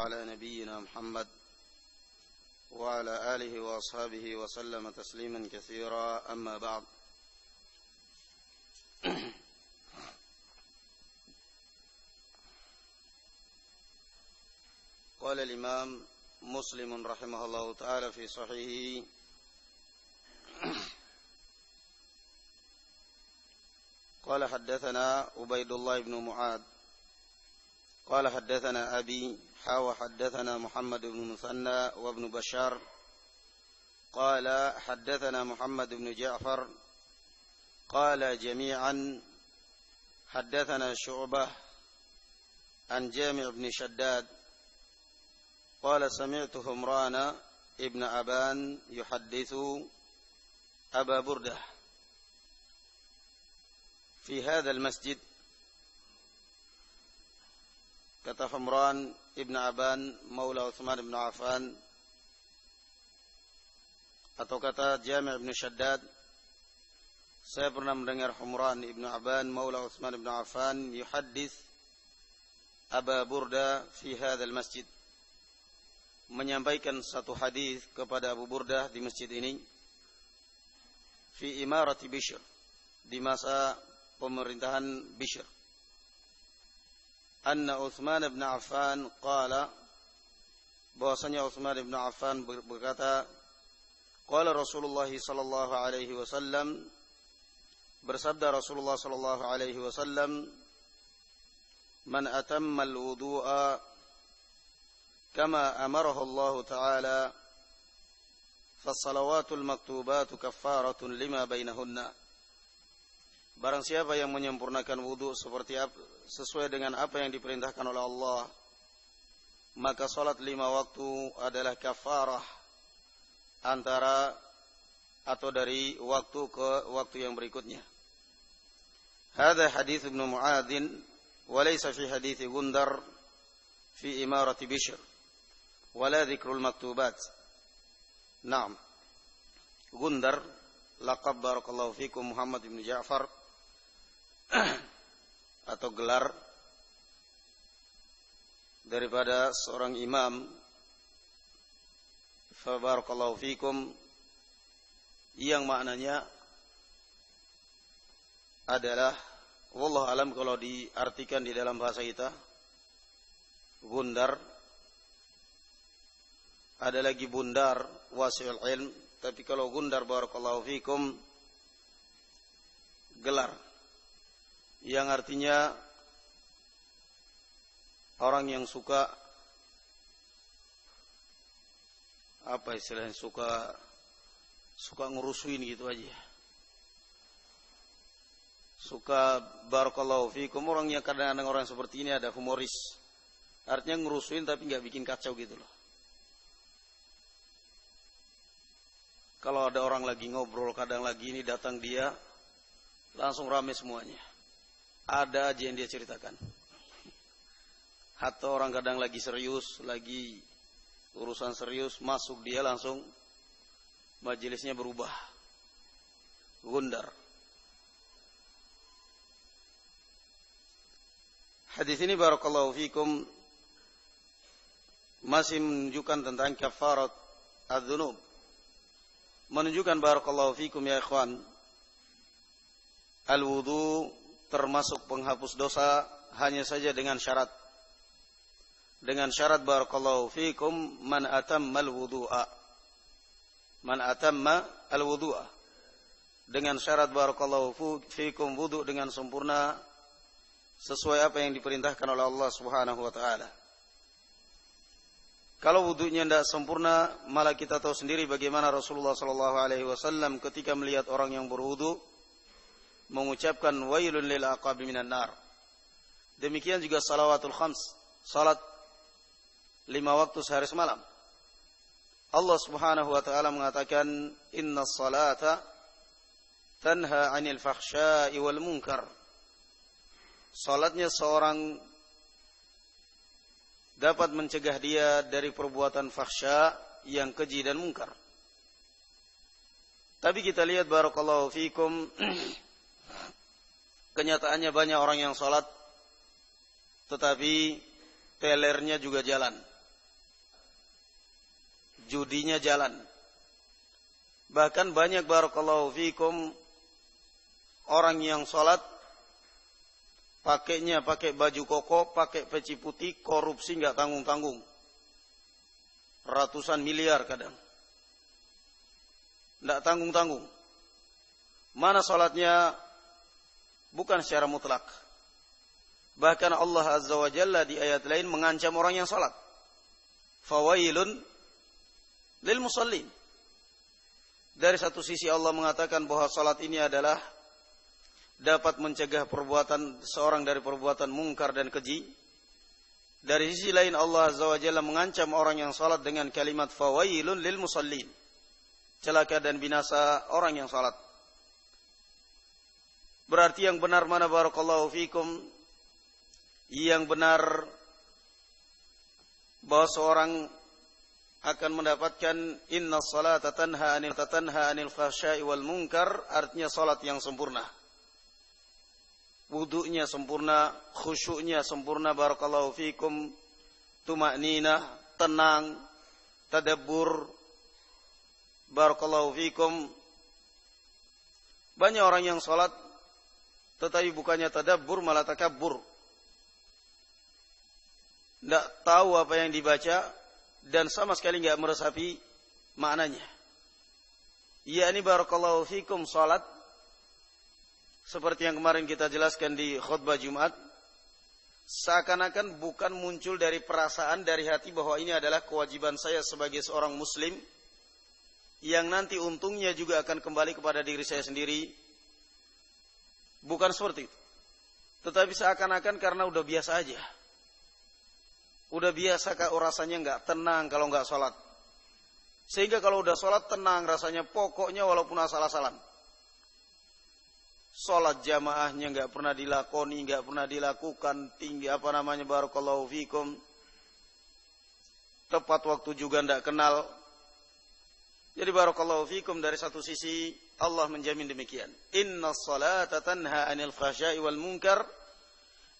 على نبينا محمد وعلى آله وأصحابه وسلم تسليما كثيرا أما بعد. قال الإمام مسلم رحمه الله تعالى في صحيحه: قال حدثنا عبيد الله بن معاذ قال حدثنا أبي حدثنا محمد بن مثنى وابن بشار قال حدثنا محمد بن جعفر قال جميعا حدثنا شعبة عن جامع بن شداد قال سمعت همران ابن أبان يحدث أبا بردة في هذا المسجد. Kata Humran ibn Aban maula Uthman ibn Affan, atau kata Jami' ibn Shaddad, saya pernah mendengar Humran ibn Aban maula Uthman ibn Affan yuhaddits Aba Burda fi hadzal masjid, menyampaikan satu hadis kepada Abu Burdah di masjid ini, fi imarati Bishr, di masa pemerintahan Bishr, anna Uthman ibn Affan qala, bahwasanya Uthman ibn Affan berkata, qala Rasulullah sallallahu alaihi wasallam, bersabda Rasulullah sallallahu alaihi wasallam, man atamma al-wudu'a kama amarahu Allah ta'ala fas-salawatul maktubatu kaffaratun lima bainahunna. Barang siapa yang menyempurnakan wudu sesuai dengan apa yang diperintahkan oleh Allah, maka salat 5 waktu adalah kafarah antara atau dari waktu ke waktu yang berikutnya. Hadza hadits Ibnu Mu'adzin wa laysa fi hadits Gundar fi imarati Bishr wala dzikrul maktubat. Naam. Gundar laqab barakallahu fikum Muhammad bin Ja'far atau gelar daripada seorang imam, fa barakallahu fikum, yang maknanya adalah, wallahu alam kalau diartikan di dalam bahasa kita, Gundar ada lagi bundar wasi'ul ilm, tapi kalau Gundar barakallahu fikum gelar yang artinya orang yang suka, apa istilahnya, suka ngurusuin gitu aja. Suka barakallahu fikum, orangnya kadang-kadang orang seperti ini ada humoris. Artinya ngurusuin tapi enggak bikin kacau gitu loh. Kalau ada orang lagi ngobrol, kadang lagi ini datang dia, langsung rame semuanya. Ada aja yang dia ceritakan. Atau orang kadang lagi serius, lagi urusan serius, masuk dia langsung majelisnya berubah. Gundar. Hadis ini barakallahu fikum masih menunjukkan tentang kafarat adz-dzunub. Menunjukkan barakallahu fikum ya ikhwan, al-wudu termasuk penghapus dosa, hanya saja dengan syarat. Dengan syarat barakallahu fikum, man atammal wudu'a. Man atamma al-wudu'a. Dengan syarat barakallahu fikum, wudu dengan sempurna sesuai apa yang diperintahkan oleh Allah Subhanahu wa taala. Kalau wudunya tidak sempurna, malah kita tahu sendiri bagaimana Rasulullah sallallahu alaihi wasallam ketika melihat orang yang berwudu mengucapkan wailun lil aqabi minan nar. Demikian juga salawatul khams, salat 5 waktu sehari semalam. Allah Subhanahu wa taala mengatakan, innas salata tanha 'anil fakhsya'i wal munkar. Salatnya seorang dapat mencegah dia dari perbuatan fakhsya yang keji dan munkar. Tapi kita lihat barakallahu fikum, kenyataannya banyak orang yang sholat tetapi telernya juga jalan. judinya jalan. Bahkan banyak barakallahu fikum orang yang sholat pakainya pakai baju koko, pakai peci putih, korupsi nggak tanggung-tanggung. Ratusan miliar kadang. Nggak tanggung-tanggung. Mana sholatnya bukan secara mutlak. Bahkan Allah Azza wa Jalla di ayat lain mengancam orang yang sholat. Fawailun lil musallin. Dari satu sisi Allah mengatakan bahwa sholat ini adalah dapat mencegah perbuatan seorang dari perbuatan mungkar dan keji. Dari sisi lain Allah Azza wa Jalla mengancam orang yang sholat dengan kalimat fawailun lil musallin. Celaka dan binasa orang yang sholat. Berarti yang benar mana barakallahu fikum? Yang benar bahwa seorang akan mendapatkan inna salata tanha anil fahsya'i wal munkar, artinya salat yang sempurna. Wudunya sempurna, khusyuknya sempurna barakallahu fikum, tuma'ninah, tenang, tadabbur barakallahu fikum. Banyak orang yang salat tetapi bukannya tadabbur malah takabbur. Tidak tahu apa yang dibaca dan sama sekali tidak meresapi maknanya. Yakni barakallahu fikum salat seperti yang kemarin kita jelaskan di khutbah Jumat, seakan-akan bukan muncul dari perasaan dari hati bahwa ini adalah kewajiban saya sebagai seorang muslim yang nanti untungnya juga akan kembali kepada diri saya sendiri. Bukan seperti itu. Tetapi seakan-akan karena udah biasa aja. Udah biasa rasanya enggak tenang kalau enggak sholat. Sehingga kalau udah sholat tenang rasanya pokoknya walaupun asal-asalan. Sholat jamaahnya enggak pernah dilakoni, enggak pernah dilakukan, tinggi barakallahu fikum. Tepat waktu juga enggak kenal. Jadi barakallahu fikum dari satu sisi Allah menjamin demikian. Inna salata tanha anil fahsya'i wal munkar.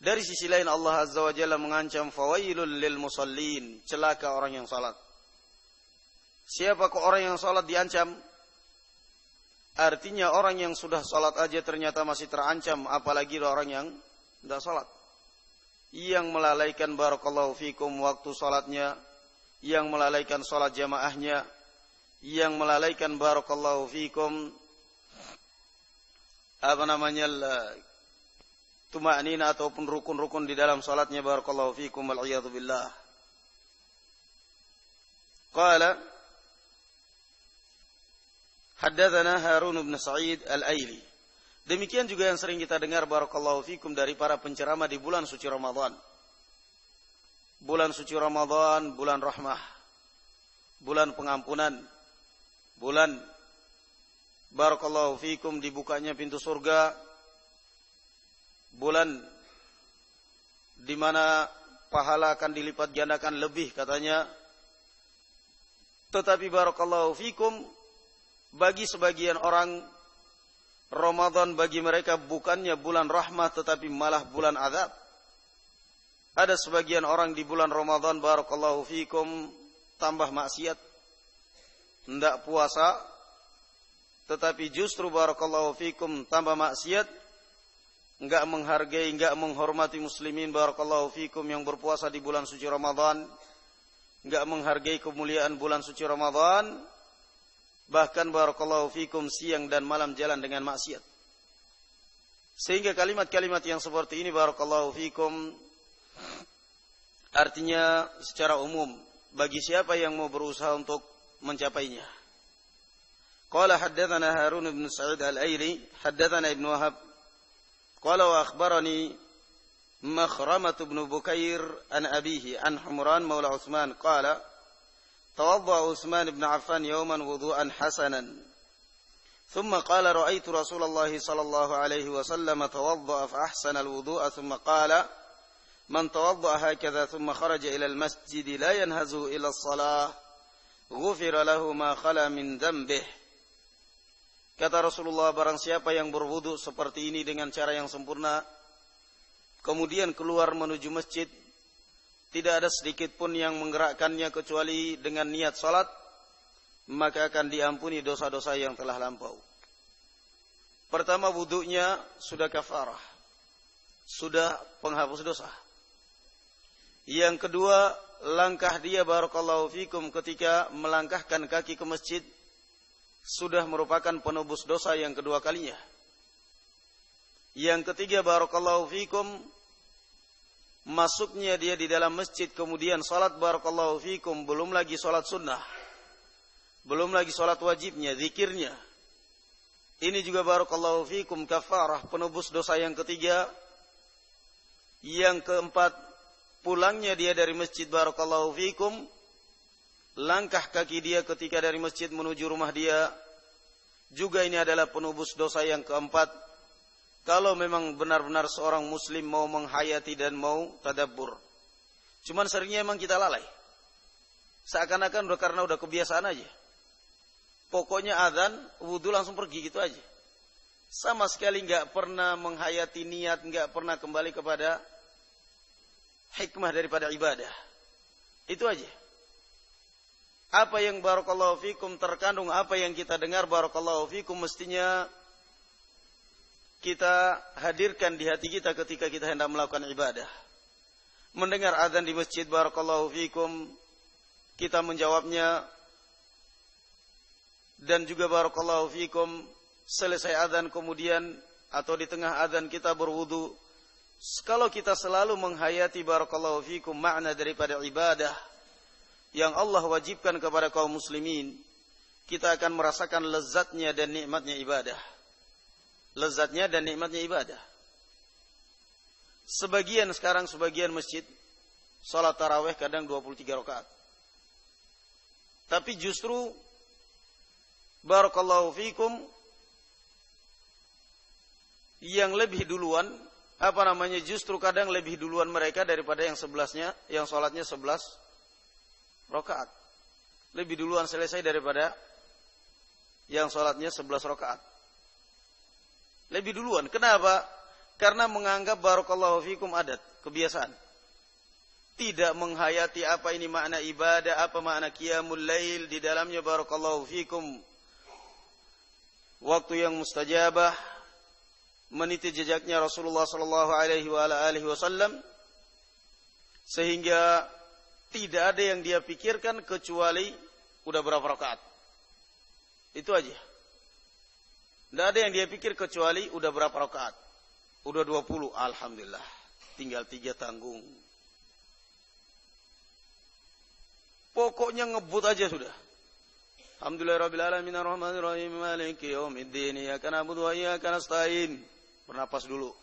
Dari sisi lain Allah Azza wa Jalla mengancam fawailul lil musallin, celaka orang yang salat. Siapa kok orang yang salat diancam? Artinya orang yang sudah salat aja ternyata masih terancam, apalagi orang yang tidak salat. Yang melalaikan barakallahu fikum waktu salatnya, yang melalaikan salat jamaahnya, yang melalaikan barakallahu fikum tuma'nina ataupun rukun-rukun di dalam salatnya barakallahu fikum wal iyadu billah. Qala haddatsana Harun bin Sa'id al-Aili. Demikian juga yang sering kita dengar barakallahu fikum dari para penceramah di bulan suci Ramadan. Bulan suci Ramadan, bulan rahmah, bulan pengampunan, bulan barakallahu fikum dibukanya pintu surga, bulan di mana pahala akan dilipat gandakan lebih katanya. Tetapi barakallahu fikum bagi sebagian orang Ramadan bagi mereka bukannya bulan rahmat tetapi malah bulan azab. Ada sebagian orang di bulan Ramadan barakallahu fikum tambah maksiat, hendak puasa tetapi justru barakallahu fikum tambah maksiat, enggak menghargai, enggak menghormati muslimin barakallahu fikum yang berpuasa di bulan suci Ramadan, enggak menghargai kemuliaan bulan suci Ramadan, bahkan barakallahu fikum siang dan malam jalan dengan maksiat. Sehingga kalimat-kalimat yang seperti ini barakallahu fikum artinya secara umum bagi siapa yang mau berusaha untuk mencapainya. Qala haddatsana Harun bin Sa'id al-Aili, haddatsana Ibnu Wahab qala wa akhbarani Makhramah bin Bukair an abihi an Humran maula Utsman qala tawadda Utsman bin Affan yawman wudu'an hasanan thumma qala ra'aitu Rasulullah sallallahu alaihi wasallam tawadda fa ahsana al-wudu'a thumma qala man tawadda hakadha thumma kharaja ila al-masjid la yanhazu ila as-salah ghufira lahu ma khala min dhanbihi. Kata Rasulullah, barang siapa yang berwudu seperti ini dengan cara yang sempurna, kemudian keluar menuju masjid, tidak ada sedikit pun yang menggerakkannya kecuali dengan niat salat, maka akan diampuni dosa-dosa yang telah lampau. Pertama, wudunya sudah kafarah, sudah penghapus dosa. Yang kedua, langkah dia barakallahu fikum ketika melangkahkan kaki ke masjid sudah merupakan penebus dosa yang kedua kalinya. Yang ketiga, barakallahu fikum, masuknya dia di dalam masjid kemudian salat barakallahu fikum, belum lagi salat sunnah, belum lagi salat wajibnya, zikirnya. Ini juga barakallahu fikum kafarah, penebus dosa yang ketiga. Yang keempat, pulangnya dia dari masjid barakallahu fikum, langkah kaki dia ketika dari masjid menuju rumah dia, juga ini adalah penebus dosa yang keempat. Kalau memang benar-benar seorang muslim mau menghayati dan mau tadabbur. Cuman seringnya memang kita lalai. Seakan-akan karena udah kebiasaan aja. Pokoknya azan, wudu langsung pergi gitu aja. Sama sekali nggak pernah menghayati niat, nggak pernah kembali kepada hikmah daripada ibadah. Itu aja. Apa yang barakallahu fikum terkandung, apa yang kita dengar barakallahu fikum, mestinya kita hadirkan di hati kita ketika kita hendak melakukan ibadah. Mendengar azan di masjid barakallahu fikum, kita menjawabnya. Dan juga barakallahu fikum, selesai azan kemudian atau di tengah azan kita berwudu. Kalau kita selalu menghayati barakallahu fikum makna daripada ibadah yang Allah wajibkan kepada kaum muslimin, kita akan merasakan lezatnya dan nikmatnya ibadah. Lezatnya dan nikmatnya ibadah. Sebagian masjid salat tarawih kadang 23 rakaat. Tapi justru barakallahu fikum yang lebih duluan, justru kadang lebih duluan mereka daripada yang sebelahnya, yang salatnya 11 rakaat. Lebih duluan selesai daripada yang salatnya 11 rakaat. Lebih duluan. Kenapa? Karena menganggap barakallahu fikum adat, kebiasaan. Tidak menghayati apa ini makna ibadah, apa makna qiyamul lail di dalamnya barakallahu fikum. Waktu yang mustajabah, meniti jejaknya Rasulullah sallallahu alaihi wasallam, sehingga tidak ada yang dia pikirkan kecuali udah berapa rakaat. Itu aja. Tidak ada yang dia pikir kecuali udah berapa rakaat. Udah 20, alhamdulillah. Tinggal 3 tanggung. Pokoknya ngebut aja sudah. Alhamdulillahirabbil alamin arrahmanir rahim maliki yaumiddin iyyaka na'budu wa iyyaka nasta'in. Bernapas dulu.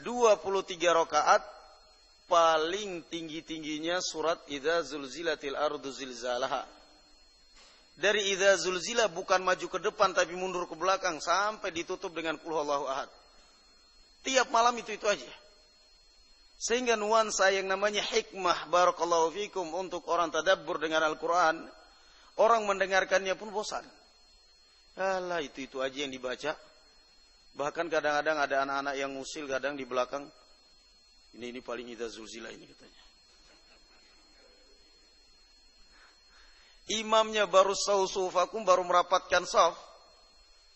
23 rakaat paling tinggi-tingginya surat Idza zulzilatil ardu zilzalaha. Dari idza zulzila bukan maju ke depan tapi mundur ke belakang sampai ditutup dengan qul huwallahu ahad. Tiap malam itu aja. Sehingga nuansa yang namanya hikmah barakallahu fikum untuk orang tadabbur dengan Al-Qur'an, orang mendengarkannya pun bosan. Alah itu aja yang dibaca. Bahkan kadang-kadang ada anak-anak yang ngusil kadang di belakang. Ini paling idza zulzila ini katanya. Imamnya baru sufufakum, baru merapatkan saf.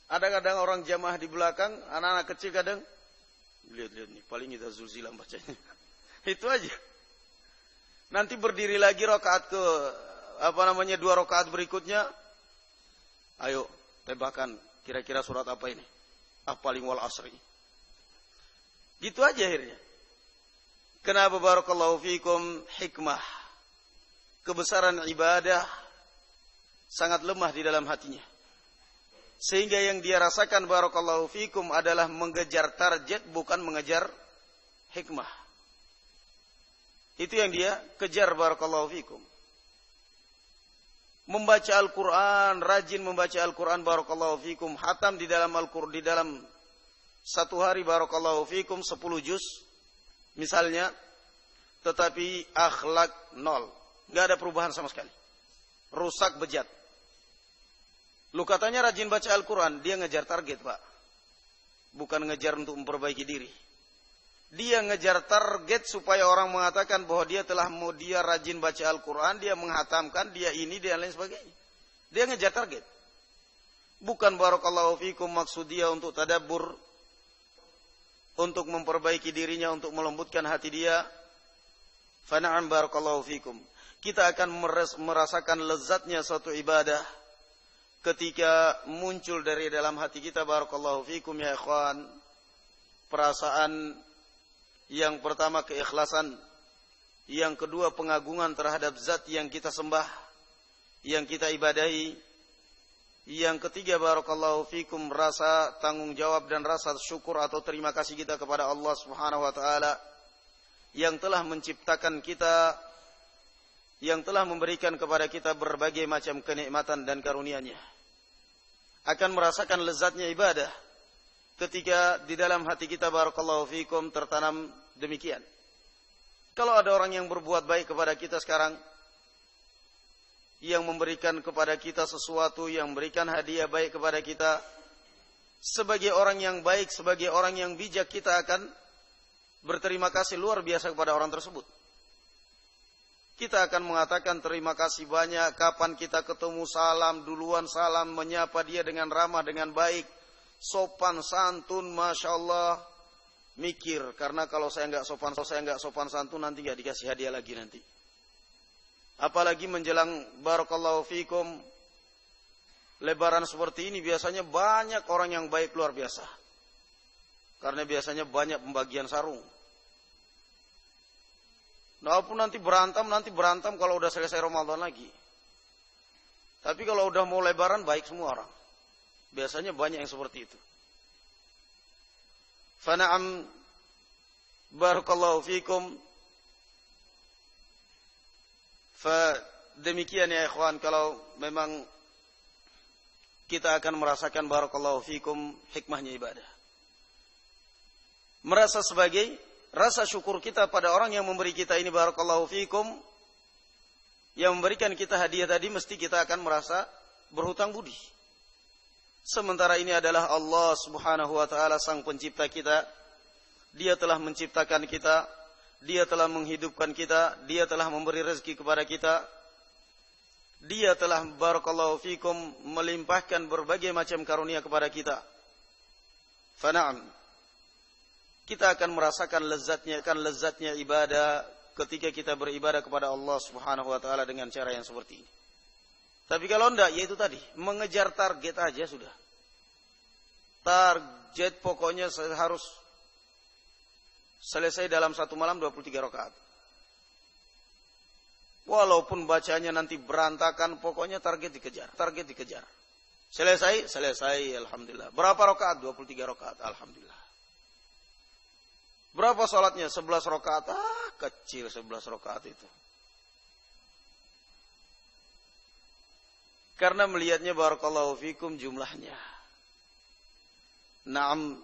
Ada kadang orang jamaah di belakang, anak-anak kecil kadang lihat nih, paling idza zulzila bacanya. Itu aja. Nanti berdiri lagi rakaat ke 2 rakaat berikutnya. Ayo tebakan kira-kira surat apa ini? Paling wal asri. Gitu aja akhirnya. Kenapa barakallahu fikum? Hikmah. Kebesaran ibadah sangat lemah di dalam hatinya. Sehingga yang dia rasakan barakallahu fikum adalah mengejar target, bukan mengejar hikmah. Itu yang dia kejar barakallahu fikum. Membaca Al-Quran, rajin membaca Al-Quran barakallahu fikum. Hatam di dalam Al-Quran, di dalam satu hari barakallahu fikum 10 juz misalnya. Tetapi akhlak 0. Gak ada perubahan sama sekali. Rusak bejat. Lu katanya rajin baca Al-Quran, dia ngejar target, Pak. Bukan ngejar untuk memperbaiki diri. Dia ngejar target supaya orang mengatakan bahwa dia rajin baca Al-Quran, dia menghatamkan, dia ini, dia lain sebagainya. Dia ngejar target. Bukan barakallahu fikum maksud dia untuk tadabbur, untuk memperbaiki dirinya, untuk melembutkan hati dia. Fana'am barakallahu fikum. Kita akan merasakan lezatnya suatu ibadah ketika muncul dari dalam hati kita barakallahu fikum ya ikhwan, perasaan yang pertama keikhlasan, yang kedua pengagungan terhadap zat yang kita sembah, yang kita ibadahi, yang ketiga barakallahu fikum rasa tanggung jawab dan rasa syukur atau terima kasih kita kepada Allah Subhanahu wa taala yang telah menciptakan kita, yang telah memberikan kepada kita berbagai macam kenikmatan dan karunia-Nya. Akan merasakan lezatnya ibadah ketika di dalam hati kita barakallahu fikum tertanam demikian. Kalau ada orang yang berbuat baik kepada kita sekarang, yang memberikan kepada kita sesuatu, yang memberikan hadiah baik kepada kita, sebagai orang yang baik, sebagai orang yang bijak, kita akan berterima kasih luar biasa kepada orang tersebut. Kita akan mengatakan terima kasih banyak. Kapan kita ketemu salam, duluan salam, menyapa dia dengan ramah, dengan baik, sopan santun, masya Allah. Mikir, karena kalau saya nggak sopan santun nanti nggak dikasih hadiah lagi nanti. Apalagi menjelang barakallahu fikum lebaran seperti ini, biasanya banyak orang yang baik luar biasa. Karena biasanya banyak pembagian sarung. Walaupun nanti berantem kalau udah selesai Ramadan lagi. Tapi kalau udah mau lebaran baik semua orang. Biasanya banyak yang seperti itu. Fana'am barakallahu fikum. Demikian ya ikhwan, kalau memang kita akan merasakan barakallahu fikum hikmahnya ibadah. Merasa sebagai rasa syukur kita pada orang yang memberi kita ini barakallahu fikum, yang memberikan kita hadiah tadi, mesti kita akan merasa berhutang budi. Sementara ini adalah Allah Subhanahu wa taala sang pencipta kita. Dia telah menciptakan kita, dia telah menghidupkan kita, dia telah memberi rezeki kepada kita. Dia telah barakallahu fikum melimpahkan berbagai macam karunia kepada kita. Fana'am, kita akan merasakan lezatnya ibadah ketika kita beribadah kepada Allah Subhanahu wa taala dengan cara yang seperti ini. Tapi kalau enggak, ya itu tadi, mengejar target aja sudah. Target pokoknya harus selesai dalam satu malam 23 rakaat. Walaupun bacanya nanti berantakan, pokoknya target dikejar. Selesai, alhamdulillah. Berapa rakaat? 23 rakaat, alhamdulillah. Berapa salatnya? 11 rakaat. Kecil 11 rakaat itu. Karena melihatnya barakallahu fikum jumlahnya. Naam.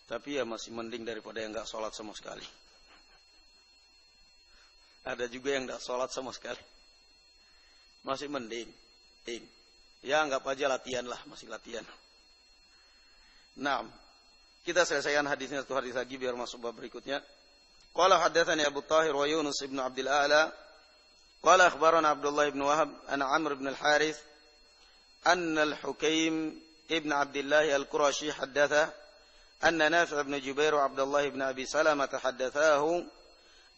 Tapi ya masih mending daripada yang enggak salat sama sekali. Ada juga yang enggak salat sama sekali. Masih mending. Ya anggap aja latihan lah, masih latihan. Naam. Kita selesaikan hadisnya satu hadis lagi biar masuk bab berikutnya. Qala haddatsani Abu Tahir wa Yunus ibn Abdul A'la. Qala akhbarana Abdullah ibn Wahab an Amr ibn al-Harith anna al-Hukaim ibn Abdullah al-Qurashi haddatha anna Nafi' ibn Jubair wa Abdullah ibn Abi Salamah haddathahu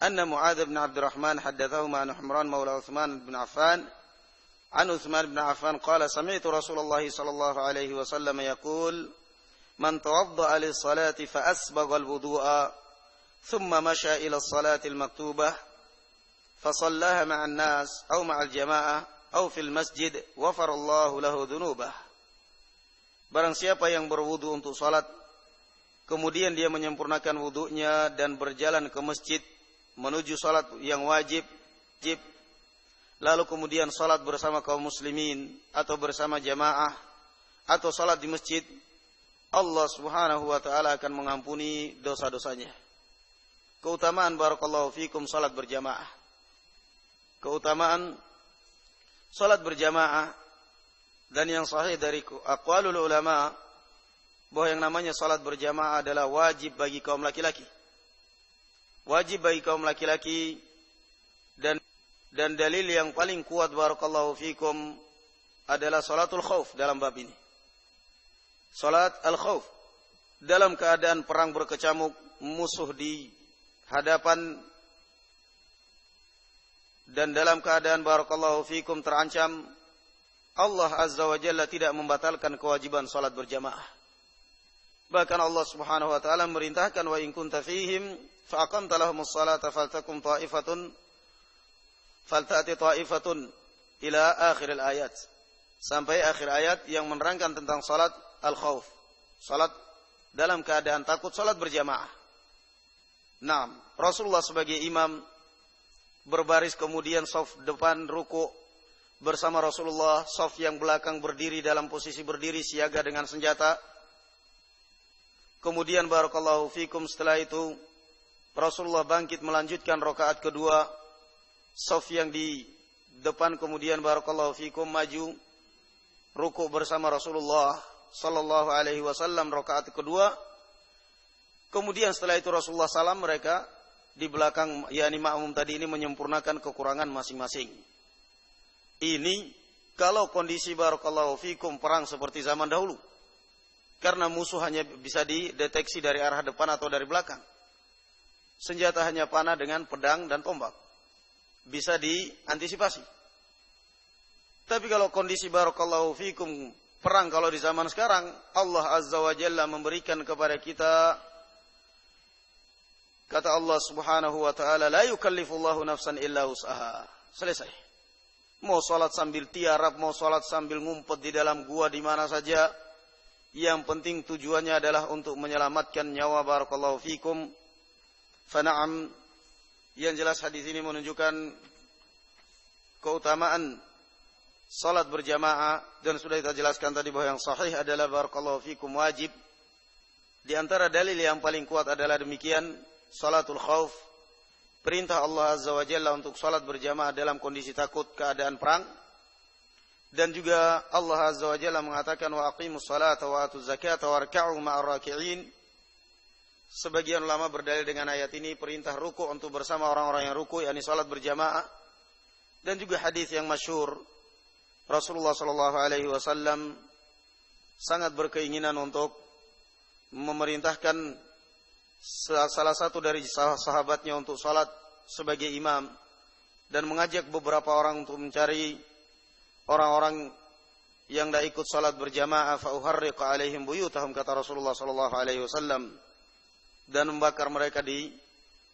anna Mu'adz ibn Abdurrahman haddathahu ma Humran mawla Uthman ibn Affan an Uthman ibn Affan qala sami'tu Rasulullah sallallahu alaihi wasallam yaqul man tawadda'a lis-salati fa asbagha al-wudu'a thumma masha ila as-salati al-maktubah فصلاها مع الناس أو مع الجماعة أو في المسجد غفر الله له ذنوبه. Barang siapa yang berwudu untuk salat, kemudian dia menyempurnakan wudunya dan berjalan ke masjid menuju salat yang wajib, lalu kemudian salat bersama kaum muslimin atau bersama jamaah atau salat di masjid, Allah Subhanahu wa taala akan mengampuni dosa-dosanya. Keutamaan barakallahu fikum salat berjamaah. Keutamaan salat berjamaah, dan yang sahih dari aqwalul ulama bahwa yang namanya salat berjamaah adalah wajib bagi kaum laki-laki. Wajib bagi kaum laki-laki, dan dalil yang paling kuat barakallahu fikum adalah salatul khauf dalam bab ini. Salat al-khauf dalam keadaan perang berkecamuk, musuh di hadapan, dan dalam keadaan barakallahu fikum terancam, Allah Azza wa Jalla tidak membatalkan kewajiban salat berjamaah. Bahkan Allah Subhanahu wa taala merintahkan, wa in kunta fihim fa aqamta lahumus salata faltakum falta'ti ta'ifatun ila akhir ayat. Sampai akhir ayat yang menerangkan tentang salat al-khauf. Salat dalam keadaan takut, salat berjamaah. Naam, Rasulullah sebagai imam berbaris, kemudian shaf depan ruku bersama Rasulullah, shaf yang belakang berdiri dalam posisi berdiri siaga dengan senjata. Kemudian barakallahu fikum setelah itu Rasulullah bangkit melanjutkan rakaat kedua, shaf yang di depan kemudian barakallahu fikum maju ruku bersama Rasulullah sallallahu alaihi wasallam rakaat kedua. Kemudian setelah itu Rasulullah salam, mereka di belakang yakni makmum tadi ini menyempurnakan kekurangan masing-masing. Ini kalau kondisi barakallahu fikum perang seperti zaman dahulu. Karena musuh hanya bisa dideteksi dari arah depan atau dari belakang. Senjata hanya panah dengan pedang dan tombak. Bisa diantisipasi. Tapi kalau kondisi barakallahu fikum perang kalau di zaman sekarang, Allah Azza wa Jalla memberikan kepada kita, kata Allah Subhanahu wa taala, la yukallifullahu nafsan illa wus'aha. Selesai. Mau salat sambil tiarap, mau salat sambil ngumpet di dalam gua di mana saja, yang penting tujuannya adalah untuk menyelamatkan nyawa barakallahu fikum. Fana'am, yang jelas hadis ini menunjukkan keutamaan salat berjamaah, dan sudah kita jelaskan tadi bahwa yang sahih adalah barakallahu fikum wajib. Di antara dalil yang paling kuat adalah demikian, salatul khauf, perintah Allah Azza wa Jalla untuk salat berjamaah dalam kondisi takut keadaan perang. Dan juga Allah Azza wa Jalla mengatakan, wa aqimus salata wa atuz zakata warka'u ma'ar raki'in. Sebagian ulama berdalil dengan ayat ini perintah ruku untuk bersama orang-orang yang ruku, yakni salat berjamaah. Dan juga hadis yang masyhur, Rasulullah sallallahu alaihi wasallam sangat berkeinginan untuk memerintahkan salah satu dari sahabatnya untuk salat sebagai imam, dan mengajak beberapa orang untuk mencari orang-orang yang tidak ikut salat berjamaah, fa uharriq alaihim buyutahum, kata Rasulullah sallallahu alaihi wasallam, dan membakar mereka di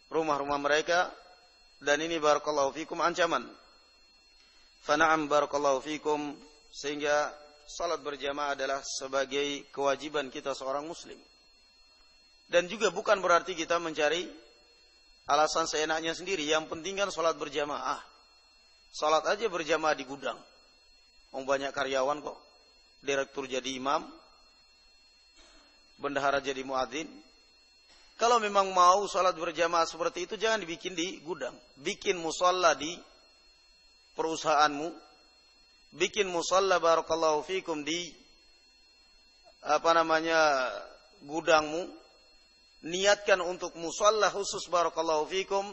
rumah-rumah mereka. Dan ini barakallahu fikum ancaman. Fa na'am barakallahu fikum, sehingga salat berjamaah adalah sebagai kewajiban kita seorang muslim. Dan juga bukan berarti kita mencari alasan seenaknya sendiri. Yang penting kan salat berjamaah. Salat aja berjamaah di gudang. Banyak karyawan kok. Direktur jadi imam, bendahara jadi muadzin. Kalau memang mau salat berjamaah seperti itu, jangan dibikin di gudang. Bikin musalla di perusahaanmu. Bikin musalla barakallahu fikum di gudangmu. Niatkan untuk musalla khusus barakallahu fikum,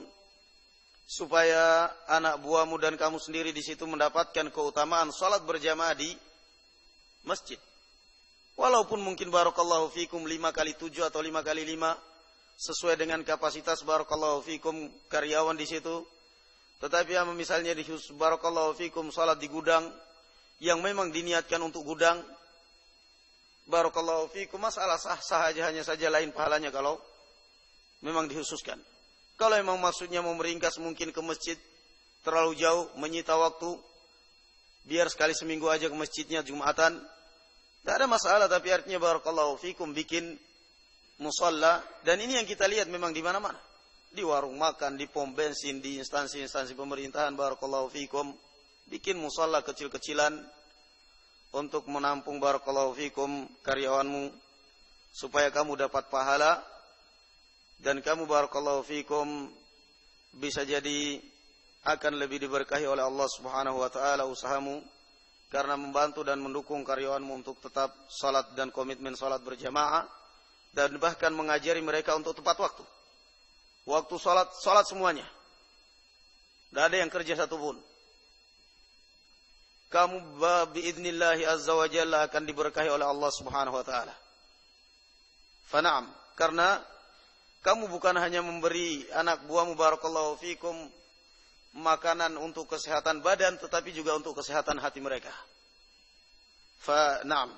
supaya anak buahmu dan kamu sendiri di situ mendapatkan keutamaan salat berjamaah di masjid. Walaupun mungkin barakallahu fikum 5x7 atau 5x5 sesuai dengan kapasitas barakallahu fikum karyawan di situ. Tetapi misalnya di barakallahu fikum salat di gudang yang memang diniatkan untuk gudang, barakallahu fikum masalah sah-sah aja, hanya saja lain pahalanya kalau memang dikhususkan. Kalau memang maksudnya mau meringkas mungkin ke masjid terlalu jauh, menyita waktu, biar sekali seminggu aja ke masjidnya Jumatan, tidak ada masalah. Tapi artinya barakallahu fikum bikin musalla. Dan ini yang kita lihat memang di mana-mana, di warung makan, di pom bensin, di instansi-instansi pemerintahan, barakallahu fikum bikin musalla kecil-kecilan untuk menampung barakallahu fikum karyawanmu, supaya kamu dapat pahala. Dan kamu barakallahu fikum bisa jadi akan lebih diberkahi oleh Allah Subhanahu wa taala usahamu. karena membantu dan mendukung karyawanmu untuk tetap salat dan komitmen salat berjamaah, dan bahkan mengajari mereka untuk tepat waktu. Waktu salat semuanya. Tidak ada yang kerja satupun. Kamu biidnillahi azza wa jalla akan diberkahi oleh Allah subhanahu wa ta'ala. Fana'am. Karena kamu bukan hanya memberi anak buahmu barakallahu fikum makanan untuk kesehatan badan, tetapi juga untuk kesehatan hati mereka. Fana'am.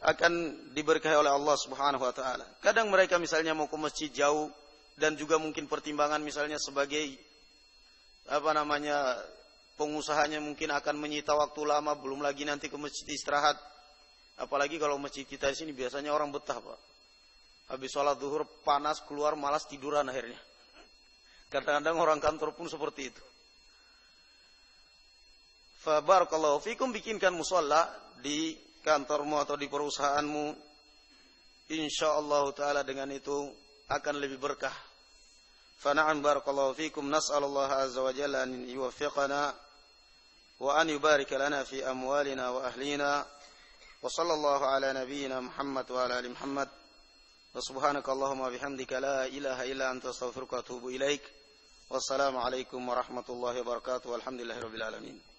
Akan diberkahi oleh Allah subhanahu wa ta'ala. Kadang mereka misalnya mau ke masjid jauh, dan juga mungkin pertimbangan misalnya sebagai pengusahanya mungkin akan menyita waktu lama, belum lagi nanti ke masjid istirahat. Apalagi kalau masjid kita di sini biasanya orang betah, Pak. Habis sholat zuhur panas, keluar malas tiduran akhirnya. Kadang-kadang orang kantor pun seperti itu. Fa barakallahu fikum, bikinkan musalla di kantormu atau di perusahaanmu. Insyaallah taala dengan itu akan lebih berkah. Fa na'am barakallahu fikum, nas'alullah azza wa jalla an yuwaffiqana wa an yubarik lana fi amwalina wa ahlina. Wa sallallahu ala nabiyyina Muhammad wa ala ali Muhammad. Wa subhanaka Allahumma bihamdika la ilaha illa anta astaghfiruka wa atubu ilaik. Wassalamu alaikum warahmatullahi wabarakatuh. Walhamdulillahirabbil alamin.